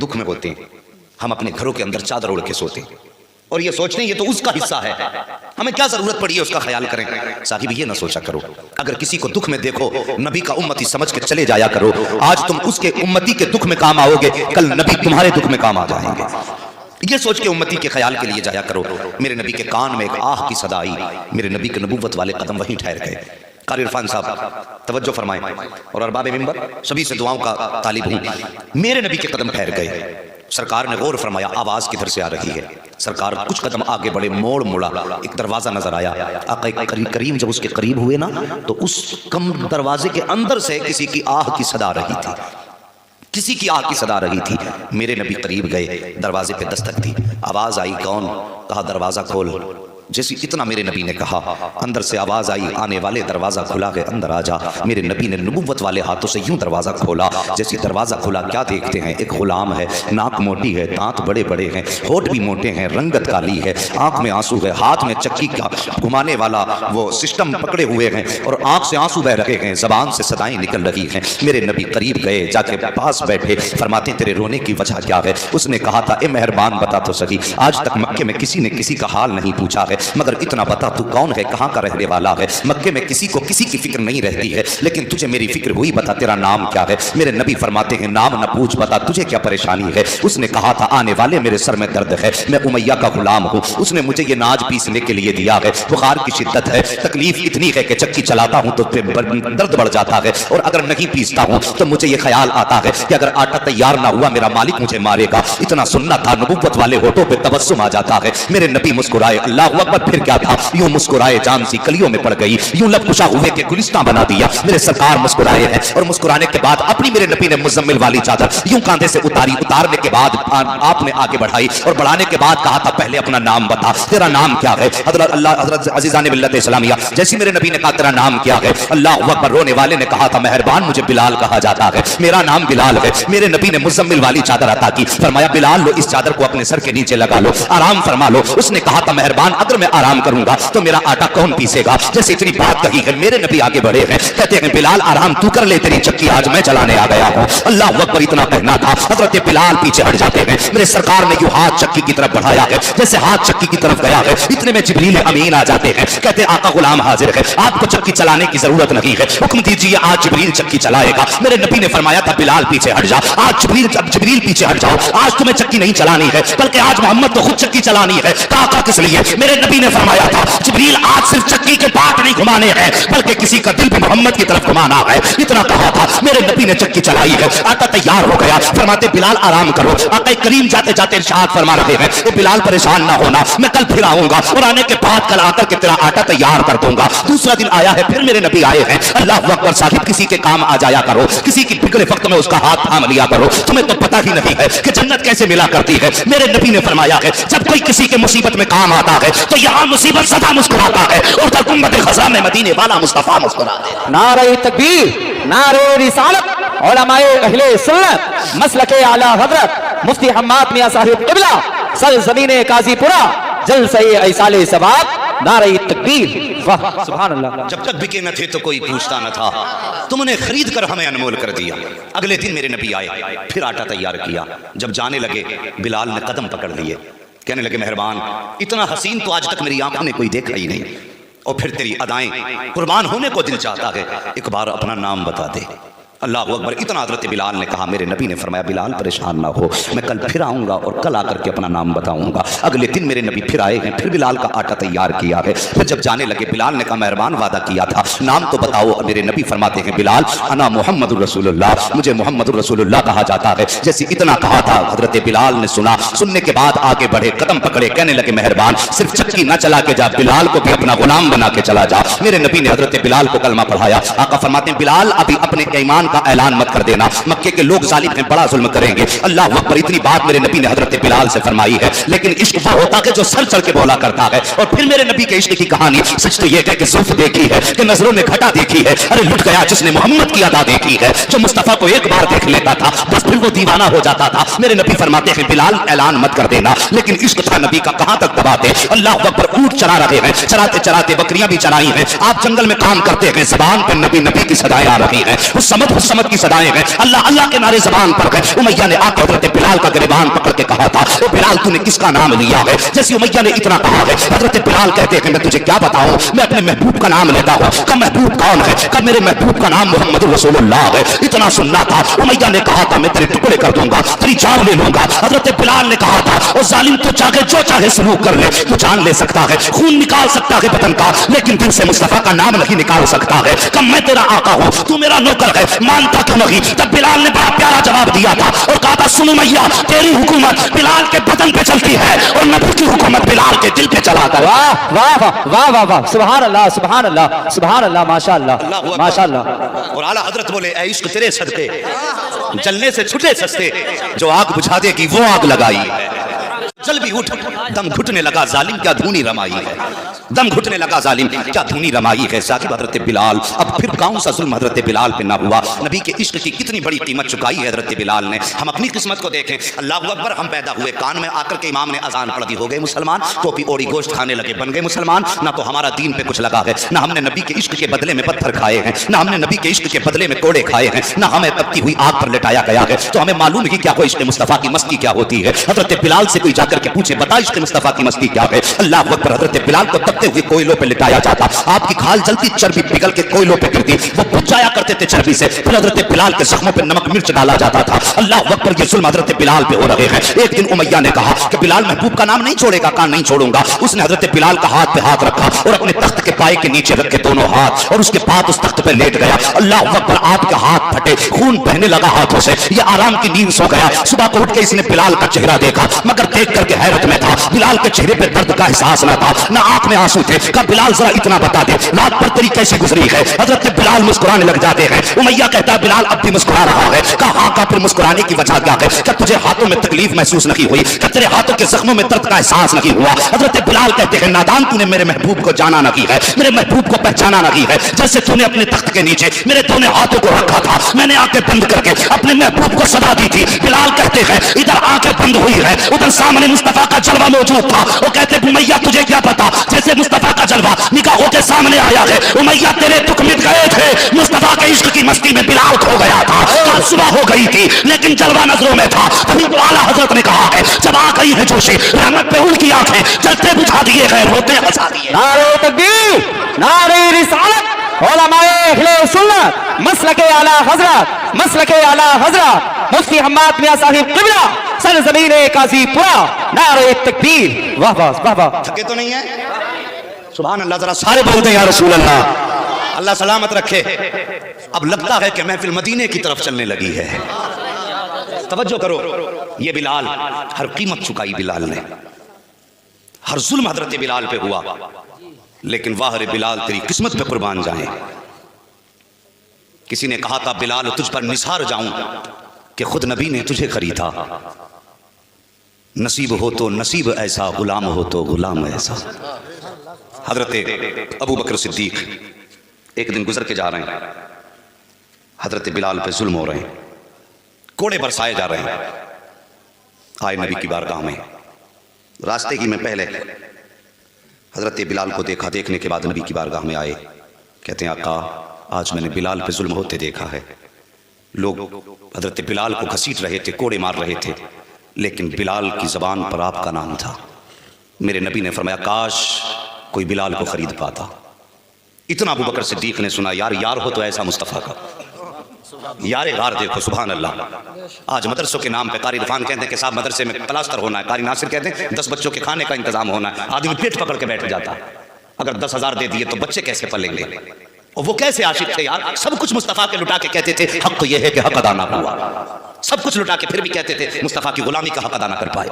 दुख में होते हैं, हम अपने घरों के अंदर चादर ओढ़ के सोते हैं और ये सोचते हैं ये तो उसका हिस्सा है, हमें क्या जरूरत पड़ी है उसका ख्याल करें। साहिब ये ना सोचा करो, अगर किसी को दुख में देखो नबी का उम्मती समझ के चले जाया करो। आज तुम उसके उम्मती के दुख में काम आओगे, कल नबी तुम्हारे दुख में काम आ जाएंगे। ये सोच के उम्मती के ख्याल के लिए जाया करो। मेरे नबी के कान में एक आह की सदा आई, मेरे नबी के नबूवत वाले कदम वहीं ठहर गए। कारी इरफान साहब तवज्जो फरमाएं, और अरबाब मिंबर सभी से दुआओं का तालिब हूं। मेरे नबी के कदम ठहर गए, सरकार ने गौर फरमाया आवाज किधर से आ रही है। सरकार कुछ कदम आगे बढ़े, मोड़ मुड़ा, एक दरवाजा नजर आया। आका करीम जब उसके करीब हुए ना तो उस कम दरवाजे के अंदर से किसी की आह की सदा रही थी, किसी की आह की सदा रही थी। मेरे नबी करीब गए, दरवाजे पे दस्तक दी, आवाज आई कौन? कहा दरवाजा खोल। जैसे इतना मेरे नबी ने कहा, अंदर से आवाज आई आने वाले दरवाजा खुला है, अंदर आ जा। मेरे नबी ने नबुव्वत वाले हाथों से यूं दरवाजा खोला। जैसे दरवाजा खुला क्या देखते हैं? एक गुलाम है, नाक मोटी है, दांत बड़े बड़े हैं, होठ भी मोटे हैं, रंगत काली है, आंख में आंसू है, हाथ में चक्की का घुमाने वाला वो सिस्टम पकड़े हुए हैं और आंख से आंसू बह रहे हैं, जबान से सदाएं निकल रही हैं। मेरे नबी करीब गए, जाके पास बैठे, फरमाते तेरे रोने की वजह क्या है? उसने कहा था ए मेहरबान बता तो सही, आज तक मक्के में किसी ने किसी का हाल नहीं पूछा है, मगर इतना बता तू कौन है, कहां का रहने वाला है? मक्के में किसी को किसी की फिक्र नहीं रहती है, लेकिन तुझे मेरी फिक्र हुई, बता तेरा नाम क्या है? मेरे नबी फरमाते हैं नाम न पूछ, बता तुझे क्या परेशानी है? उसने कहा था आने वाले मेरे सर में दर्द है, मैं उमैया का गुलाम हूं, उसने मुझे ये नाज पीसने के लिए दिया है, बुखार की शिद्दत है, तकलीफ इतनी है कि चक्की चलाता हूं तो दर्द बढ़ जाता है, और अगर नहीं पीसता हूं तो मुझे ये ख्याल आता है कि अगर आटा तैयार ना हुआ मेरा मालिक मुझे मारेगा। इतना सुनना था, नबुव्वत वाले होठों पे तबस्सुम आ जाता है। मेरे नबी मुस्कुराए, अल्लाहु अकबर, फिर क्या था? यूं मुस्कुराए जान सी कलियों में पड़ गई, यूं लब कुशा हुए के गुलिस्तां बना दिया। मेरे सरकार मुस्कुराए हैं और मुस्कुराने के बाद अपनी मेरे नबी ने मुजम्मिल वाली चादर यूं कांधे से उतारी, उतारने के बाद आपने आगे बढ़ाई और बढ़ाने के बाद कहा था पहले अपना नाम बता, तेरा नाम क्या है? हजरत अजीजान मिल्लत इस्लामिया जैसी मेरे नबी ने कहा तेरा नाम क्या है? अल्लाहु अकबर। रोने वाले ने कहा था मेहरबान मुझे बिलाल कहा जाता है, मेरा नाम बिलाल है। मेरे नबी ने मुजम्मिल वाली चादर अता की, फरमाया बिलाल लो इस चादर को अपने सर के नीचे लगा लो, आराम फरमा लो। उसने कहा था मेहरबान अगर मैं आराम करूंगा तो मेरा आटा कौन पीसेगा? जैसे इतनी बात कही है, मेरे नबी आगे बढ़े हैं, कहते हैं बिलाल आराम तू कर ले, तेरी चक्की आज मैं चलाने आ गया हूं। अल्लाह अकबर। इतना कहना था, हजरत बिलाल पीछे हट जाते हैं। मेरे सरकार ने यूं हाथ चक्की की तरफ बढ़ाया है, जैसे हाथ चक्की की तरफ गया है, इतने में जिब्रील अमीन आ जाते हैं, कहते हैं आका गुलाम हाजिर है, आपको चक्की चलाने की जरूरत नहीं है, हुक्म दीजिए आज जिब्रील चक्की चलाएगा। मेरे नबी ने फरमाया था बिलाल पीछे हट जा, आज जिब्रील पीछे हट जाओ, आज तुम्हें चक्की नहीं चलानी है, बल्कि आज मोहम्मद को खुद चक्की चलानी है। काका किस लिए? मेरे नबी ने फरमाया था जिब्रील आज सिर्फ चक्की के पार्ट नहीं घुमाने हैं, बल्कि किसी का दिल भी मोहम्मद की तरफ घुमाना है। इतना कहा था, मेरे नबी ने चक्की चलाई है, आटा तैयार हो गया, फरमाते बिलाल आराम करो। आका करीम जाते जाते इरशाद फरमा रहे हैं कि बिलाल परेशान ना होना, मैं कल फिर आऊंगा और आने के बाद कल आकर के तेरा आटा तैयार कर दूंगा। दूसरा दिन आया है, फिर मेरे नबी आए हैं। अल्लाह अकबर। साहिब किसी के काम आ जाया करो, किसी की बिगड़े वक्त में उसका हाथ थाम लिया करो, तुम्हें तो पता ही नहीं है कि जन्नत कैसे मिला करती है। मेरे नबी ने फरमाया है जब कोई किसी के मुसीबत में काम आता है तो यहाँ मुसीबत सदा मुस्कुराता है और उधर गुंबद खज़ा में मदीने वाला मुस्तफा मुस्कुराते हैं। नारे तकबीर, नारे रिसालत, उलमाए अहले सुन्नत, मसलके आला हजरत मुफ्ती हम्माद मियां साहिब क़िबला, सरज़मीने काज़ीपुरा, जलसे ऐसाले सवाब, नारे तकबीर। वाह सुभान अल्लाह। जब तक बिके न थे तो कोई पूछता न था, तुमने खरीद कर हमें अनमोल कर दिया। अगले दिन मेरे नबी आए, फिर आटा तैयार किया। जब जाने लगे बिलाल ने कदम पकड़ लिए, कहने लगे मेहरबान इतना हसीन तो आज तक मेरी आंखों ने कोई देखा ही नहीं, और फिर तेरी अदाएं कुर्बान होने को दिल चाहता है, एक बार अपना नाम बता दे। अल्लाह अकबर। इतना हज़रत बिलाल ने कहा, मेरे नबी ने फरमाया बिलाल परेशान ना हो, मैं कल फिर आऊँगा और कल आकर के अपना नाम बताऊँगा। अगले दिन मेरे नबी फिर आए हैं, फिर बिलाल का आटा तैयार किया है। फिर जब जाने लगे बिलाल ने कहा मेहरबान वादा किया था, नाम तो बताओ। और मेरे नबी फरमाते हैं बिलाल अना मुहम्मदुर रसूलुल्लाह, मुझे मुहम्मदुर रसूलुल्लाह कहा जाता है। जैसे इतना कहा था, हज़रत बिलाल ने सुना, सुनने के बाद आगे बढ़े, कदम पकड़े, कहने लगे मेहरबान सिर्फ चक्की न चला के जा, बिलाल को भी अपना गुलाम बना के चला जा। मेरे नबी ने हज़रत बिलाल को कलमा पढ़ाया। आका फरमाते हैं बिलाल अभी अपने ईमान का ऐलान मत कर देना, मक्के के लोग जालिम हैं, बड़ा जुल्म करेंगे। अल्लाह अकबर। इतनी बात मेरे नबी ने हजरत बिलाल से फरमाई है, लेकिन इश्क वो होता है जो सर चढ़ के बोला करता है। और फिर मेरे नबी के इश्क की कहानी सच तो ये है कि ज़ुल्फ़ देखी है, कि नजरों ने घटा देखी है। अरे लुट गया जिसने मोहम्मद की अदा देखी है, जो मुस्तफा को एक बार देख लेता था बस फिर वो दीवाना हो जाता था। मेरे नबी फरमाते हैं बिलाल ऐलान मत कर देना, लेकिन इश्क था नबी का, कहां तक दबाते। अल्लाह अकबर। ऊंट चरा रहे हैं, चराते चराते बकरियां भी चराई हैं, आप जंगल में काम करते हैं, ज़बान पर नबी नबी की सदाएं आ रही हैं। उस समत الصمد کی صدائیں ہیں, اللہ اللہ کے نعرے زبان پر گئے. امیہ نے آ کر حضرت بلال کا گریبان پکڑ کے کہا تھا, او بلال تو نے کس کا نام لیا ہے؟ جیسے امیہ نے اتنا کہا ہے, حضرت بلال کہتے ہیں میں تجھے کیا بتاؤں, میں اپنے محبوب کا نام لیتا ہوں. کہ محبوب کون ہے؟ کہ میرے محبوب کا نام محمد رسول اللہ ہے. اتنا سننا تھا. امیہ نے کہا تھا میں تیرے ٹکڑے کر دوں گا, تیری جان لے لوں گا. حضرت بلال نے کہا تھا او ظالم تو چاہے جو چاہے سلوک کر لے, تو جان لے سکتا ہے, خون نکال سکتا ہے بدن کا, لیکن دل سے مصطفیٰ کا نام نہیں نکال سکتا ہے. کہ میں تیرا آقا ہوں, تو میرا نوکر ہے, مانتا کیوں نہیں؟ تب بلال نے بڑا پیارا جواب دیا تھا اور کہا تھا سنو میاں, تیری حکومت بلال کے بدن پہ چلتی ہے اور نبی کی حکومت بلال کے دل پہ چلا کر. واہ واہ واہ واہ واہ, سبحان اللہ سبحان اللہ سبحان اللہ, ماشاء اللہ ماشاء اللہ. اور اعلیٰ حضرت بولے اے عشق تیرے صدقے جلنے سے چھٹے سستے, جو آگ بجھا دے گی وہ آگ لگائی ہے. جل بھی اٹھ, دم گھٹنے لگا ظالم کیا دھونی رمائی ہے, دم گھٹنے لگا ظالم کیا دھونی رمائی ہے. ثاقب حضرت بلال, اب پھر کون سا ظلم حضرت بلال پہ نہ ہوا؟ نبی کے عشق کی کتنی بڑی قیمت چکائی ہے حضرت بلال نے. ہم اپنی قسمت کو دیکھیں, اللہ اکبر, ہم پیدا ہوئے کان میں آ کر کے امام نے اذان پڑھ دی, ہو گئے مسلمان. ٹوپی اوڑی گوشت کھانے لگے, بن گئے مسلمان. نہ تو ہمارا دین پہ کچھ لگا ہے, نہ ہم نے نبی کے عشق کے بدلے میں پتھر کھائے ہیں, نہ ہم نے نبی کے عشق کے بدلے میں کوڑے کھائے ہیں, نہ ہمیں تپتی ہوئی آگ پر لٹایا گیا ہے. تو ہمیں معلوم ہی کیا کوئی عشق مصطفیٰ کی مستی کیا ہوتی ہے. حضرت بلال سے کوئی جا کر کے پوچھے بتا عشق مصطفیٰ کی مستی کیا ہے. اللہ اکبر, حضرت بلال کو تپتے ہوئے کوئلوں پہ لٹایا جاتا, آپ کی کھال جلتی, چربی پگھل کے کوئلوں پہ گرتی, وہ بجھ جایا کرتے تھے چربی سے. پھر حضرت بلال کے زخموں پہ نمک مرچ ڈالا جاتا تھا. اللہ اکبر, یہ ظلم حضرت بلال پہ ہو رہے ہیں. ایک دن امیہ نے کہا کہ بلال محبوب کا نام نہیں چھوڑے گا. کہا نہیں چھوڑوں گا. اس نے حضرت بلال کا ہاتھ پہ ہاتھ رکھا اور اپنے تخت کے پائے کے نیچے رکھ کے دونوں ہاتھ, اور اس کے بعد اس تخت پہ لیٹ گیا. اللہ اکبر, آپ کے ہاتھ پھٹے, خون بہنے لگا ہاتھوں سے. یہ آرام کی نیند سو گیا. صبح کو اٹھ کے اس نے بلال کا چہرہ دیکھا, مگر دیکھ کر کے حیرت میں تھا. بلال کے چہرے پہ درد کا احساس نہ تھا, نہ آنکھ میں آنسو تھے. کہا بلال ذرا اتنا بتا دے رات پر تیری کیسے گزری ہے. حضرت بلال مسکرانے لگ جاتے ہیں. امیہ کہتا ہے بلال اب بھی مسکرا رہا ہے. کہا ہاں. کا پھر مسکرانے کی وجہ کیا ہے؟ کہ تجھے ہاتھوں میں تکلیف محسوس نہیں ہوئی؟ کہ تیرے ہاتھوں کے زخموں میں درد کا احساس نہیں ہوا؟ حضرت بلال کہتے ہیں نادان, تو نے میرے محبوب کو جانا نہیں ہے, میرے محبوب کو پہچانا نہیں ہے. جیسے تو نے اپنے تخت کے نیچے میرے دونوں ہاتھوں کو رکھا تھا, میں نے آنکھیں بند کر کے اپنے محبوب کو صدا دی تھی. بلال کہتے ہیں ادھر آنکھیں بند ہوئی ہے, ادھر سامنے مصطفیٰ کا جلوہ موجود تھا. وہ کہتے ہیں امیہ تجھے کیا پتا, جیسے مصطفیٰ کا جلوہ نگاہوں کے سامنے آیا ہے. امیہ تیرے دکھ مٹ گئے تھے, مصطفیٰ کے عشق کی مستی میں بلال کھو گیا تھا. صبح ہو گئی تھی لیکن جلوہ نظروں میں تھا. تبھی تو اعلیٰ حضرت نے کہا ہے جب آ گئی ہے جوشی رحمت پہ ان کی آنکھیں جلتے بجھا دیے گئے, روتے ہنسا دیے. نعرہ تکبیر, نعرہ رسالت, علماء اہل سنت, مسلک اعلیٰ حضرت, مسلک اعلیٰ حضرت مفتی حماد میاں صاحب قبلہ, سرزمین قاضی پورا, نعرہ تکبیر. واہ واہ واہ واہ. تھکے تو نہیں ہیں؟ سبحان اللہ, ذرا سارے بولتے ہیں یا رسول اللہ. اللہ سلامت رکھے. اب لگتا ہے کہ محفل مدینے کی طرف چلنے لگی ہے. توجہ کرو, یہ بلال ہر قیمت چکائی بلال نے, ہر ظلم حضرت بلال پہ ہوا, لیکن واہ رے بلال تیری قسمت پہ قربان جائیں. کسی نے کہا تھا بلال تجھ پر نثار جاؤں کہ خود نبی نے تجھے خریدا. نصیب ہو تو نصیب ایسا, غلام ہو تو غلام ایسا. حضرت ابو بکر صدیق ایک دن گزر کے جا رہے ہیں, حضرت بلال پہ ظلم ہو رہے ہیں, کوڑے برسائے جا رہے ہیں. آئے نبی کی بارگاہ میں, راستے ہی میں پہلے حضرت بلال کو دیکھا. دیکھنے کے بعد نبی کی بارگاہ میں آئے, کہتے ہیں آقا آج میں نے بلال پہ ظلم ہوتے دیکھا ہے. لوگ حضرت بلال کو گھسیٹ رہے تھے, کوڑے مار رہے تھے, لیکن بلال کی زبان پر آپ کا نام تھا. میرے نبی نے فرمایا کاش کوئی بلال کو خرید پاتا. اتنا ابو بکر صدیق نے سنا, یار یار ہو تو ایسا مصطفیٰ کا, یار غار دیکھو. سبحان اللہ. آج مدرسوں کے نام پہ قاری عرفان کہتے ہیں کہ صاحب مدرسے میں پلاسٹر ہونا ہے, قاری ناصر کہتے ہیں 10 بچوں کے کھانے کا انتظام ہونا ہے. آدمی پیٹ پکڑ کے بیٹھ جاتا. اگر 10,000 دے دیے تو بچے کیسے پلیں گے؟ اور وہ کیسے عاشق تھے یار, سب کچھ مصطفیٰ کے لٹا کے کہتے تھے حق تو یہ ہے کہ حق ادا نہ ہوا. سب کچھ لٹا کے پھر بھی کہتے تھے مصطفیٰ کی غلامی کا حق ادا نہ کر پائے.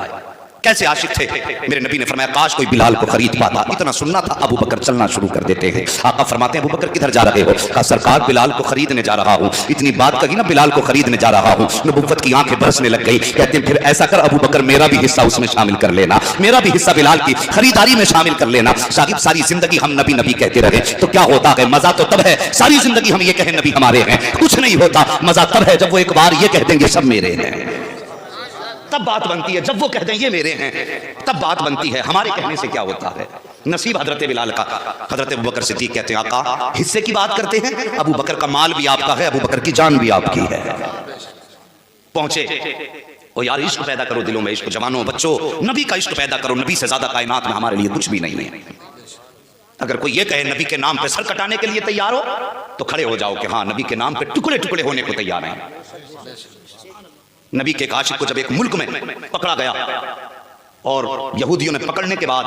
کیسے عاشق تھے. میرے نبی نے فرمایا کاش کوئی بلال کو خرید پاتا. اتنا سننا تھا, ابو بکر چلنا شروع کر دیتے ہیں. آقا فرماتے ہیں ابو بکر کدھر جا رہے ہو؟ کہا سرکار بلال کو خریدنے جا رہا ہوں. اتنی بات کہی نا, بلال کو خریدنے جا رہا ہوں. نبوت کی آنکھیں برسنے لگ گئی. کہتے ہیں پھر ایسا کر ابو بکر میرا بھی حصہ اس میں شامل کر لینا, میرا بھی حصہ بلال کی خریداری میں شامل کر لینا. صاحب ساری زندگی ہم نبی نبی کہتے رہے تو کیا ہوتا ہے؟ مزہ تو تب ہے ساری زندگی ہم یہ کہیں نبی ہمارے ہیں, کچھ نہیں ہوتا. مزہ تب ہے جب وہ ایک بار یہ کہہ دیں گے سب میرے ہیں, تب بات بنتی ہے. جب وہ کہہ دیں یہ میرے ہیں تب بات بنتی ہے. ہمارے کہنے سے کیا ہوتا ہے؟ नसीब हजरत बिलाल का। हजरत अबू बकर सिद्दीक कहते हैं आका हिस्से की बात करते हैं, अबू बकर का माल भी आपका है, अबू बकर की जान भी आपकी है। पहुंचे ओ यार इश्क पैदा करो दिलों में, इश्क जवानों बच्चों, नबी का इश्क पैदा करो। नबी से ज्यादा कायनात में हमारे लिए कुछ भी नहीं है। अगर कोई ये कहे नबी के नाम पे सर कटाने के लिए तैयार हो तो खड़े हो जाओ कि हाँ नबी के नाम पे टुकड़े टुकड़े होने को तैयार हैं। नबी के एक आशिक को जब एक मुल्क में पकड़ा गया और यहूदियों ने पकड़ने के बाद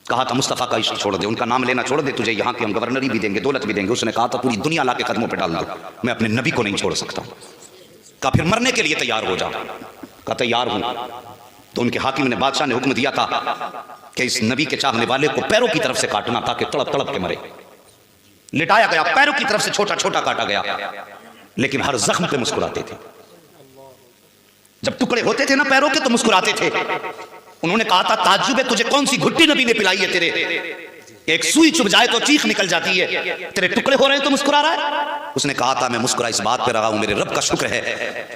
कहा था मुस्तफा का इश्क छोड़ दे, उनका नाम लेना छोड़ दे, तुझे यहाँ की हम गवर्नरी भी देंगे, दौलत भी देंगे। उसने कहा था पूरी दुनिया ला के कदमों पे डाल दो, मैं अपने नबी को नहीं छोड़ सकता। कहा फिर मरने के लिए तैयार हो जाओ। कहा तैयार हूं। तो उनके हाकिम ने, बादशाह ने हुक्म दिया था कि इस नबी के चाहने वाले को पैरों की तरफ से काटना ताकि तड़प तड़प के मरे। लिटाया गया, पैरों की तरफ से छोटा छोटा काटा गया, लेकिन हर जख्म पे मुस्कुराते थे। जब टुकड़े होते थे ना पैरों के तो मुस्कुराते थे। उन्होंने कहा था ताज्जुब है तुझे कौन सी घुट्टी नबी ने पिलाई है, तेरे एक सुई चुभ जाए तो चीख निकल जाती है, तेरे टुकड़े हो रहे हैं तो मुस्कुरा रहा है। उसने कहा था मैं मुस्कुरा इस बात पे रहा हूं, मेरे रब का शुक्र है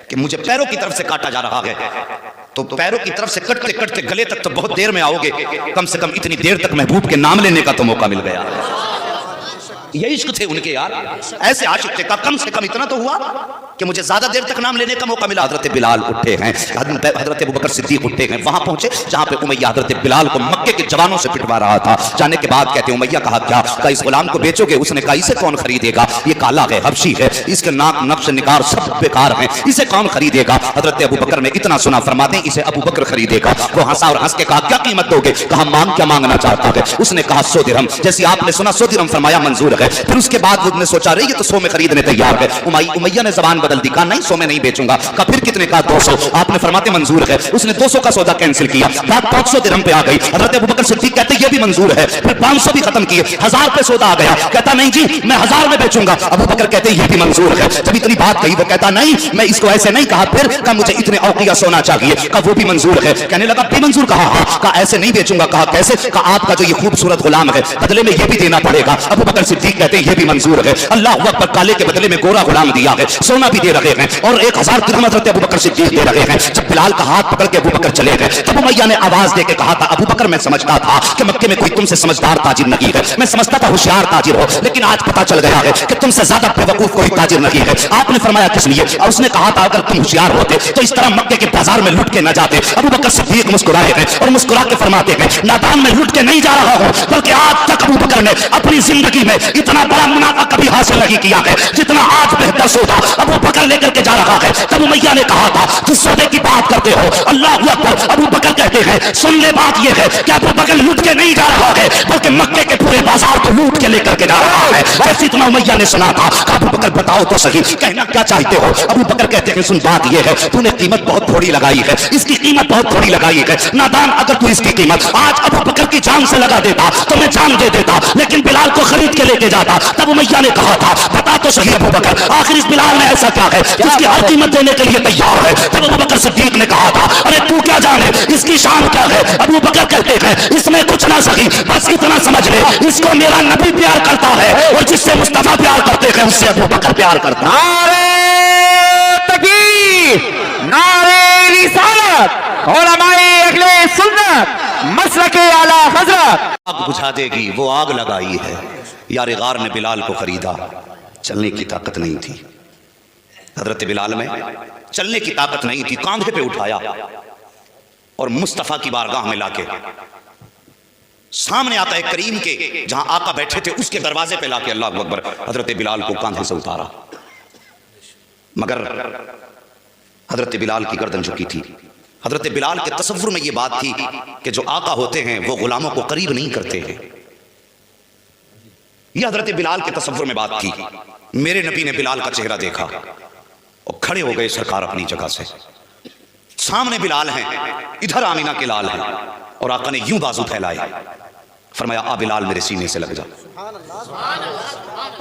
कि मुझे पैरों की तरफ से काटा जा रहा है। तो पैरों की तरफ से कटते कटते गले तक तो बहुत देर में आओगे, कम से कम इतनी देर तक महबूब के नाम लेने का तो मौका मिल गया। ये इश्क थे उनके यार, ऐसे आशिक थे। कम से कम इतना तो हुआ कि मुझे ज्यादा देर तक नाम लेने का मौका मिला। हजरत बिलाल उठे हैं, हजरत अबू बकर सिद्दीक उठे हैं, वहां पहुंचे जहां पे उमैया हजरत बिलाल को मक्के के जवानों से पिटवा रहा था। जाने के बाद कहते उमैया कहा क्या, का इस गुलाम को बेचोगे? उसने कहा इसे कौन खरीदेगा, ये काला है, हबशी है, इसके नाक नक्श निगार सब बेकार हैं, इसे कौन खरीदेगा? हजरत अबू बकर ने इतना सुना, फरमाते हैं इसे अबू बकर खरीदेगा। वो हंसा और हंस के कहा क्या कीमत दोगे? कहा मांग क्या मांगना चाहता है? उसने कहा 100 दिरहम। जैसे आपने सुना 100 दिरहम, फरमाया मंजूर है। फिर उसके बाद उसने सोचा रही ये तो 100 में खरीदने तैयार है। उमैया ने जबान बदल दी, कहा नहीं 100 में नहीं बेचूंगा। कहा फिर कितने? कहा 200। आपने फरमाते मंजूर है। उसने 200 का सौदा कैंसिल किया, बात 500 दिरहम पे आ गई। हजरत अबू बकर सिद्दीक कहते ये भी मंजूर है। फिर 500 भी खत्म किए, 1000 पे सौदा आ गया। कहता नहीं जी मैं 1000 में बेचूंगा। अबू बकर कहते ये भी मंजूर है। जब इतनी बात कही वो कहता नहीं मैं इसको ऐसे नहीं। कहा फिर? कहा मुझे इतने औकिया सोना चाहिए। कहा वो भी मंजूर है। कहने लगा भी मंजूर? कहा ऐसे नहीं बेचूंगा। कहा कैसे? कहा आपका जो ये खूबसूरत गुलाम है बदले में ये भी देना पड़ेगा। अबू बकर सिद्दीक कहते हैं ये भी मंजूर है। अल्लाह अकबर, काले के बदले में गोरा गुलाम दिया है, सोना भी दे रहे हैं और 1000 दिरहम हजरत अबू बकर सिद्दीक दे रहे हैं। जब बिलाल का हाथ पकड़ के अबू बकर चले गए तब उमैया ने आवाज दे के कहा था अबू बकर मैं समझता था कि मक्के में कोई तुमसे समझदार ताजिर नहीं है, मैं समझता था होशियार ताजिर हो, लेकिन आज पता चल गया है कि तुमसे ज्यादा बेवकूफ कोई ताजिर नहीं है। आपने फरमाया किस लिए? और उसने कहा था अगर तुम होशियार होते तो इस तरह मक्के के बाजार में लूट के न जाते। अबू बकर सिद्दीक मुस्कुराए हैं और मुस्कुरा के फरमाते हैं नादान में लूट के नहीं जा रहा हूं, बल्कि आज तक अबू बकर ने अपनी जिंदगी में इतना बड़ा मुनाफा कभी हासिल नहीं किया है जितना आज बेहतर सौदा अबू बकर लेकर के जा रहा है। तब उमैया ने कहा था तुम सौदे की बात करते हो, अल्लाह अकबर। अबू बकर कहते हैं सुन ले बात ये है कि अबू बकर लूट के नहीं जा रहा है बल्कि मक्के के पूरे बाजार को लूट के लेकर के जा रहा है। बस इतना उमैया ने सुना था। अबू बकर बताओ तो सही कहना क्या चाहते हो? अबू बकर कहते हैं सुन बात ये है तूने कीमत बहुत थोड़ी लगाई है, इसकी कीमत बहुत थोड़ी लगाई है। नादान अगर तू इसकी कीमत आज अबू बकर की जान से लगा देता तो मैं जान दे देता, लेकिन बिलाल को खरीद के लेके जाता। तब उमैया ने कहा था बता तो सही अबू बकर आखिर इस बिलाल ने ऐसा क्या है जिसकी हर कीमत देने के लिए तैयार है? तब अबू बकर सिद्दीक ने कहा था अरे तू क्या जाने इसकी शान क्या है? अबू बकर कहते हैं इसमें कुछ ना सही, बस इतना समझ ले इसको मेरा नबी प्यार करता है और जिससे मुस्तफा प्यार करते हैं उससे अबू बकर प्यार करता है। नारे तकबीर, नारे रिसालत, उलमाए अहले सुन्नत, मसलके आला हजरत। आग बुझा देगी वो आग लगाई है। यार गार ने बिलाल को खरीदा, चलने की ताकत नहीं थी। हजरत बिलाल में चलने की ताकत नहीं थी, कांधे पे उठाया और मुस्तफा की बारगाह में लाके सामने आता है करीम के जहां आका बैठे थे उसके दरवाजे पे लाके अल्लाह अकबर हजरत बिलाल को कांधे से उतारा। मगर हजरत बिलाल की गर्दन झुकी थी। हजरत बिलाल के तसव्वुर में यह बात थी कि जो आका होते हैं वो गुलामों को करीब नहीं करते हैं। यह हजरत बिलाल के तसव्वुर में बात थी। मेरे नबी ने बिलाल का चेहरा देखा और खड़े हो गए सरकार अपनी जगह से। सामने बिलाल हैं, इधर आमीना के लाल हैं और आका ने यूं बाजू फैलाए, फरमाया आ बिलाल मेरे सीने से लग जा।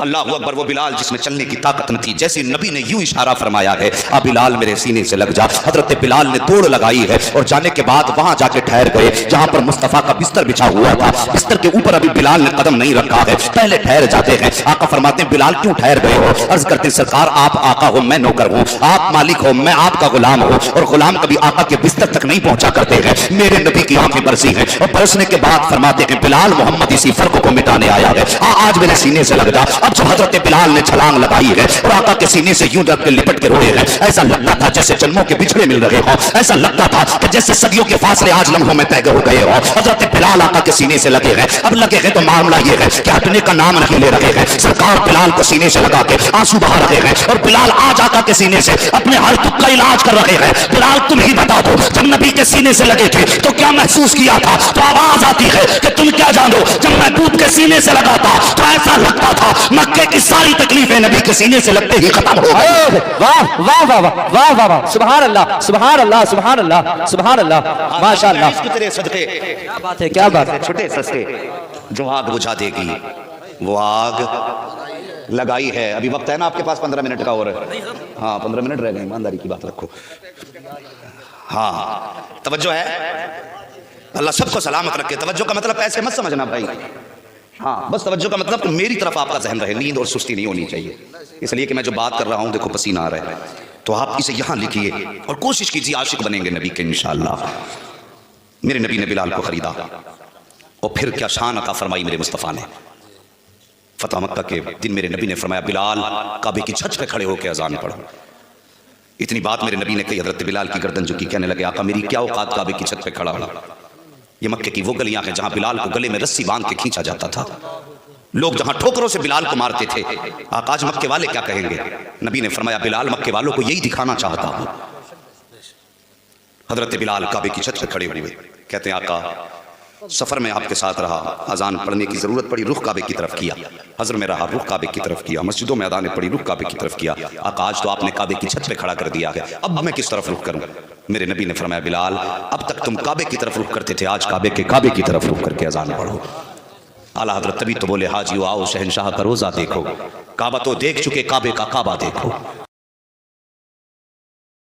अल्लाह अकबर, वो बिलाल जिसमें चलने की ताकत न थी, जैसे नबी ने यूं इशारा फरमाया है आ बिलाल मेरे सीने से लग जा, हजरत बिलाल ने दौड़ लगाई है और जाने के बाद वहां जाके ठहर गए जहां पर मुस्तफा का बिस्तर बिछा हुआ था, बिस्तर के ऊपर अभी बिलाल ने कदम नहीं रखा है, पहले ठहर जाते हैं। आका फरमाते हैं बिलाल क्यों ठहर गए हो? अर्ज करते सरकार आप आका हो, मैं नौकर हूं, आप मालिक हो, मैं आपका गुलाम हूं, और गुलाम कभी आका के बिस्तर तक नहीं पहुंचा करते हैं। मेरे नबी की आंखें बरसी हैं और बरसने के बाद फरमाते हैं बिलाल मोहम्मद इसी फर्क को मिटाने आया है, आज मेरे सीने से लग जा। अब जो हजरत बिलाल ने छलांग लगाई है और आका के सीने से यूं रख के लिपट के रोए हैं, ऐसा लगता था जैसे जन्मों के बिछड़े मिल रहे हो, ऐसा लगता था कि जैसे सदियों के फासले आज लम्हों में तय हो गए हो। हजरत बिलाल आका के सीने से लगे हैं। अब लगे हैं तो मामला ये है कि हटने का नाम नहीं ले रहे हैं। सरकार बिलाल को सीने से लगा के आंसू बहा रहे हैं और बिलाल आज आका के सीने से अपने हर दुख का इलाज कर रहे हैं। बिलाल तुम ही बता दो, जब नबी के सीने से लगे थे तो क्या महसूस किया था? तो आवाज आती है कि तुम क्या जानो, जब महबूब के सीने से लगा था तो ऐसा लगता था मक्के की सारी तकलीफें नबी के सीने से लगते ही खत्म हो गई। वाह वाह वाह वाह वाह वाह वाह, सुभान अल्लाह सुभान अल्लाह सुभान अल्लाह सुभान अल्लाह, माशाअल्लाह। तेरे सदके क्या बात है, क्या बात है। छोटे सस्ते जो आग बुझा देगी वो आग लगाई है। अभी वक्त है ना आपके पास 15 मिनट का, और हाँ 15 मिनट रह गए, ईमानदारी की बात रखो। हाँ तवज्जो है, अल्लाह सबको सलामत रखे। तवज्जो का मतलब पैसे मत समझना भाई, हाँ बस तवज्जो का मतलब कि मेरी तरफ आपका जहन रहे, नींद और सुस्ती नहीं होनी चाहिए। इसलिए कि मैं जो बात कर रहा हूँ देखो पसीना आ रहा है, तो आप इसे यहाँ लिखिए और कोशिश कीजिए आशिक बनेंगे नबी के इंशाअल्लाह। मेरे नबी ने बिलाल को खरीदा और फिर क्या शान अता फरमाई मेरे मुस्तफ़ा ने। फतह मक्का के दिन मेरे नबी ने फरमाया बिलाल काबे की छत पे खड़े होकर अजान पढ़ो। इतनी बात मेरे नबी ने कही, हजरत बिलाल की गर्दन झुकी, कहने लगे आका मेरी क्या औकात काबे की छत पे खड़ा होना। ये मक्के की वो गलियां हैं जहां बिलाल को गले में रस्सी बांध के खींचा जाता था, लोग जहां ठोकरों से बिलाल को मारते थे। आकाश मक्के वाले क्या कहेंगे? नबी ने फरमाया बिलाल मक्के वालों को यही दिखाना चाहता हूं। हजरत बिलाल काबे की छत पे खड़े हुए, कहते हैं आका सफर में आपके साथ रहा, अजान पढ़ने की जरूरत पड़ी, रुख काबे की तरफ किया, हजर में रहा, रुख काबे की तरफ किया, मस्जिदों में अदानें पड़ी, रुख काबे की तरफ किया। आकाश तो आपने काबे की छत पे खड़ा कर दिया है, अब मैं किस तरफ रुख करूं? मेरे नबी ने फरमाया बिलाल अब तक तुम काबे की तरफ रुख करते थे, आज काबे की तरफ रुख करके अजान पढ़ो। आला हजरत तभी तो बोले हाजियो आओ शहनशाह का रोजा देखो, काबा तो देख चुके काबे का काबा देखो।